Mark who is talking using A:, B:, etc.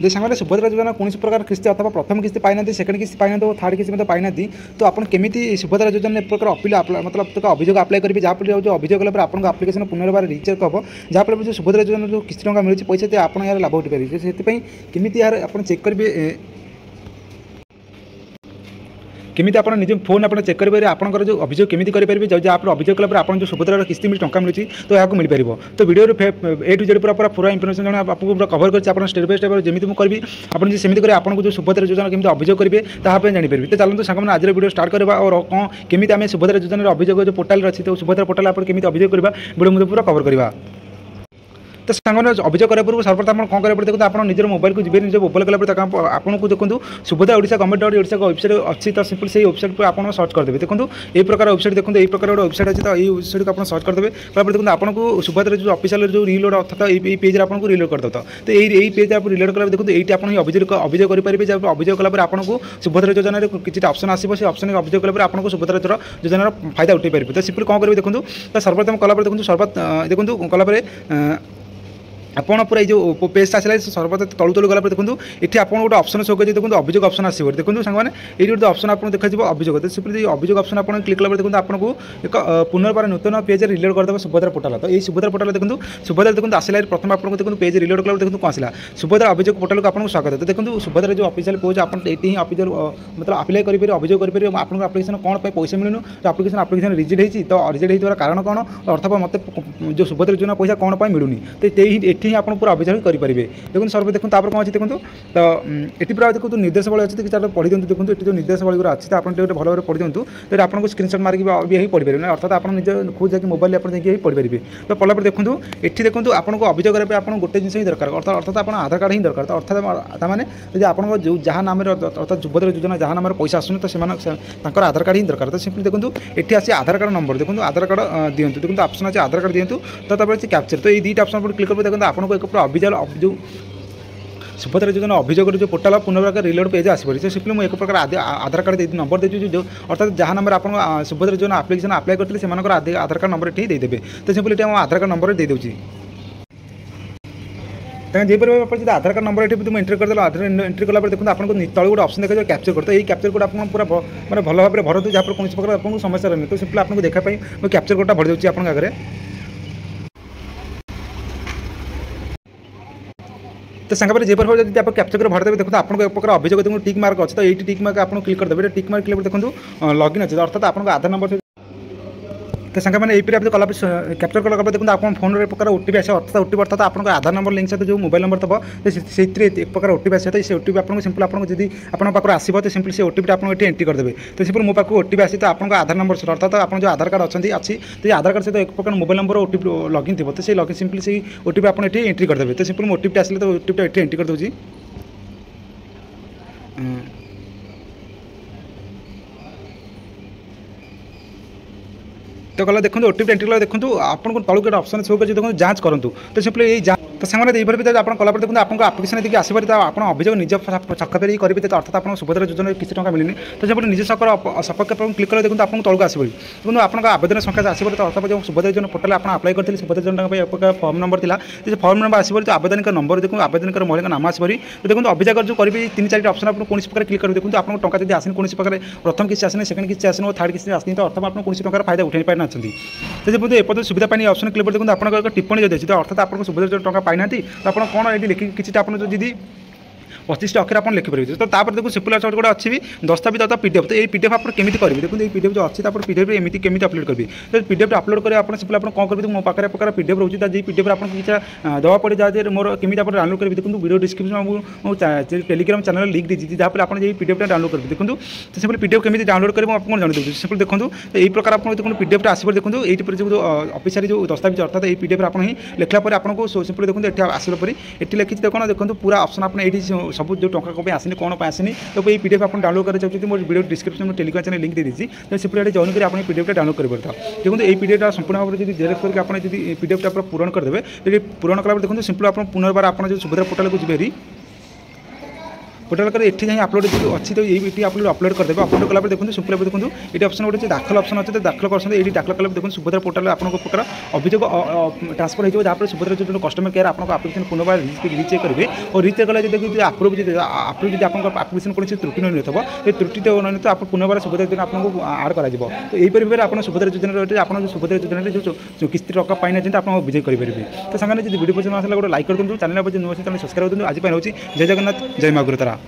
A: सांगे सुभद्रा योजना कौन प्रकार किस्ती अथवा प्रथम किस्ती पाई ना सेकेंड किस्ती पाई ना थर्ड किस्ती पाई ना तो आप केमी सुभद्रा योजना प्रकार अपील मतलब अभियोग अप्लाई करेंगे जहाँफल जो अभियोग कला आपको आप्लिकेसन पुनर्बार रिचेक हम जहाँफल जो सुभद्रा योजना जो किस्ती टंका मिलूँ पैसा आप यार लाभ उठाई पारे से केमी यार आप चेक करेंगे केमी आप निज फोन आप चेक करेंगे आपंकर जो अभियोग केमी करेंगे जहाँ आप अभियोग कला आप जो सुभद्रा किस्ती मिली टंका मिलूँ तो यहाँ मिल पार तो वीडियो ए टू जेड पूरा पूरा इनफर्मेशन जब आपको पूरा कवर कर स्टेप बाय स्टेप जमी मुझे करी आपड़ी सेमती करें आपको जो सुभद्रा योजना केमी अभियोग करेंगे ताकि जानीपारे तो चलते सांग आज वीडियो स्टार्ट करवा और कौन केमी आम सुभद्रा योजना अभियोग जो पोर्टाल अच्छी तो सुभद्रा पोर्टाल आप केमी अभियोग करवा वीडियो मुझे पूरा कवर करवा तो सांगने अभियोग करा पूर्व सर्वप्रथम कौन करेंगे देखो आप निजर मोबाइल को जी निज मोबाइल कला आपको देखो Subhadra Odisha government dot Odisha website अच्छी तो सिंपल से वेबसाइट पर आप सर्च करदे देखो ये प्रकार वेबसाइट देखो ये प्रकार गोटे वेबसाइट अच्छी तो ये वेबसाइट को आप सर्च करदे देखो आपको सुभद्रा जो ऑफिशियल जो रिलोड अर्थात ये पेज आपको रिलोड कर दो तो यही पेज आप रिलोड कला देखो ये आप अभियोग करेंगे जब अभियोग कला आपको सुभद्रा योजना किसी ऑप्शन आसो से ऑप्शन अभियोग कला आपको सुभद्रा योजना फायदा उठाई पारे तो सिंपल कौन करेंगे देखो तो सर्वप्रथम कला देखो देखो कला आपड़ पूरा जो पेज आसला सर्वप्रथम तलू तलू गला देखो ये आपको गोटे ऑप्शन शो कर देखो अभियोग ऑप्शन आसो देखो सांगे ये गोटे ऑप्शन आपको देखा अभियोग तो सिंपल अभियोग ऑप्शन आप क्लिक कला देखो आपको एक पुनर्बार नूतन पेज रिलोड करदे सुभद्रा पोर्टाल तो ये सुभद्रा पोर्टाल देखो सुभद्रा देखो आसला प्रथम आपको देखो पेज रिलोड कला देखो कौन आसला सुभद्रा अभियोग पोर्टाल को आपको स्वागत तो देखो सुभद्रा जो ऑफिशियल पेज आप ऑफिशियल मतलब अप्लाई करेंगे अभियोग करेंगे आपको आप्लिकेसन कौन पैसा मिलूँ तो आप्लिकेसन रिजेक्ट होती तो रिजेक्ट होता कारण कौन अर्थात मत जो सुभद्रा योजना पैसा कौन मिलूनी तो ये आप पूरा अभियोग करेंगे देखो सर्व देखो कौन अच्छी देखो तो ये पूरा देखो निर्देशावली अच्छी पढ़ी दिखाँ देखो ये जो निर्देशावली अच्छी तो आपको भल भाव पढ़ी दिखाँ तो आपको स्क्रीनशॉट मारिक भी पढ़ी पारे अर्थात आप निज खुद जाकि मोबाइल आप पढ़ी पारे तो पढ़ला देखो ये देखो आपको अभियोग करेंगे आप गोटे जिन ही दरकार अर्थात आप आधार कार्ड ही दरकार अर्थात मैंने यदि आपको जो जहाँ नाम अर्थात सुभद्रा योजना जहाँ नाम पैसा आसुनी तो आधार कार्ड ही दरकार तो सिंपली देखो ये आसी आधार कार्ड नंबर देखो आधार कार्ड दिंतु देखो ऑप्शन अच्छे आधार कार्ड दिंतु तो कैप्चर तो ये दुईटा ऑप्शन पर क्लिक करेंगे देखो आपको एक पूरा अभियोग जो सुभद्रा योजना अभियोग जो पोर्टाल पुनर्बार रिलोड पेज आसपे तो सिंपली मुझे एक प्रकार आधार कार्ड नंबर दे जो अर्थात जहाँ नंबर आप सुभद्रा योजना आप्लिकेसन अप्लाई करते से आधार कार्ड नंबर ये देदेवे तो सिंपली ये आधार कार्ड नंबर दे दूँगी जयपर आधार कार्ड नंबर ये तुम एंट्री करदे आधार एंट्री कला देखो आपको तले गोटे ऑप्शन देखा कैप्चर करते ये कैप्चर कोड आपको पूरा मैंने भल भाव में भरतु जहाँ पर कौन प्रकार आपको समस्या रही तो सिंपली आपको देखापी मुझे कैप्चर कोडा भर दूँगी आपको आगे तो सांगे जे पर जब आप कैप्चर कर भरदेवे देखो आपको एक प्रकार अभियोग देखो टिक मार्क अच्छे तो ये टिक मार्क आपको क्लिक करदेवे टिक मार्क क्लिक देखो लॉगिन अच्छे अर्थात आपको आधार नंबर तो सांगे मैंने ये कला कैप्चर कला देखो आप फोन में प्रकार ओटीपी आसे अर्थात ओटीपी अर्थात आपको आधार नंबर लिंक सहित जो मोबाइल नंबर थो से एक प्रकार ओटीपी आसे तो ओटीपी आपको सिंपल आपको जब आपको आसो तो सिंपल से ओटीपी आपको ये एंट्री करदेवे तो सिंपल मो पाक ओटीपी आसी तो आपको आधार नंबर अर्थात आप जो आधार कार्ड अच्छी तो आधार कार्ड सहित एक प्रकार मोबाइल नंबर ओटीपी लॉगिन थी तो लॉगिन सिंपल से ओटीपी आपको ये एंट्री करदेवे तो सिंपल ओटीपी आसे तो ओटीपी ये एंट्री कर दूँगी तो कला देखो ओटीपी एंट्री कला देखो आपको तलू गोटे ऑप्शन शो कर देखो जांच करूँ तो सिंपली ये तो सामने यही भी आप कला देखो आपको आप्लिकेसन देखिए आसपारे तो आप अभियोग निज सक्षेप करेंगे तो अर्थात आप सुभद्रा योजना किसी टंका मिलनी तो जब निज सपक्ष क्लिक करेंगे देखो आपको तलू आसपे देखो आपको आवेदन संख्या आसपे तो अर्थात जो सुभद्रा योजना पोर्टाल आप अप्लाई करते सुभद्रा योजना फॉर्म नंबर था तो फॉर्म नंबर आसपे तो आवेदन नंबर देखो आवेदन महिला नाम आसपे तो देखो अभियोग जो करेंगे 3-4 ऑप्शन आपको कौन प्रकार क्लिक करेंगे देखो आपको टंका जब आसनी कौन प्रकार प्रथम किसी आसनी सेकेंड किसी आसनी और थर्ड किसी आसनी तो अर्थात आपको कौन प्रकार फायदा उठाई पारि ना तो जब एपद सुविधा पाई ऑप्शन क्लिक देखो आपको एक टिप्पणी जो अच्छी तो अर्थात आपको सुभद्रा टंका पाई ना तो आप कौन ये लिखिक किसी आप जी 25 अक्षर आप लिखिपारे तो देखो सिंपल गोटे अच्छी भी दस्तावेज अथवा पीडीएफ तो ये पीडीएफ आप केमी करेंगे देखो ये पीडीएफ जो अच्छी पीडीएफ एमती केमी अपलोड करेंगे तो पीडीएफ अपलोड करेंगे आप सिंपल आप कौन करेंगे मो पाखे प्रकार पीडीएफ रोचे जी पीडीएफ आपको किसी दवा पड़े जहाँ मोर केमी डाउनलोड करेंगे देखो video description Telegram channel link दी जहाँ पर आप पीडीएफ डाउनलोड करेंगे देखो तो सिंपल पीडीएफ केमी डाउनलोड करेंगे आपको जान दूसरी सिंपल देखो तो यही प्रकार आप देखो पीडीएफ आसपे देखो ये जो ऑफिशियल जो दस्तावेज अर्थात ये पीडीएफ आप लिखला आपको सिंपल देखो ये आसला पर ये लिखी देखो पूरा ऑप्शन आपने ये सब जो टंका को आसनी कौन आसनी तो ये पीडीएफ आप डाउनलोड कर चाहते मोर वीडियो डिस्क्रिप्शन में टेलीग्राम चैनल लिंक दे दीजिए तो सिंपल जॉइन कर अपनी पीडीएफ डाउनलोड कर पाता देखो ये पीडीएफ संपूर्ण भाव में जेरेक्स करके आप पीडीएफ पूरण करदे तो पूरण कला देखो सिंपल आप पुनर्बार आप जो सुभद्रा पोर्टाल को जी पोर्टाल कर एठी जाई अपलोड जो अच्छी तो ये अपलोड करदेवे अपलोड कला देखो सिंपल देखो ये ऑप्शन गोटे दाखल ऑप्शन अच्छे तो दाखल कर ये दाखल कला देखो सुभद्रा पोर्टाल आपको प्रकार अभियोग ट्रांसफर हो जहाँ सुभद्रा जो कस्टमर केयर आपको आप्लिकेसन पुनर्बार रिचेक करेंगे और रिचेक कला देखिए आप्रुव जो आप आप्लिकेसन कौन त्रुटि नहीं थो ये त्रुटि तो नहीं तो आप पुनर्बार सुभद्रा योजना आपको आड कर तो यहीपरि भाव आप सुभद्रा योजना आप सुभद्रा योजना जो किस्ती टका पाई ना आप विजय करेंगे तो सामने वीडियो पसंद आसा गोटे लाइक कर दूँ चैनल नुआ चैनल सब्सक्राइब कर आज रोचे जय जगन्नाथ जय माँ गुरुतारा।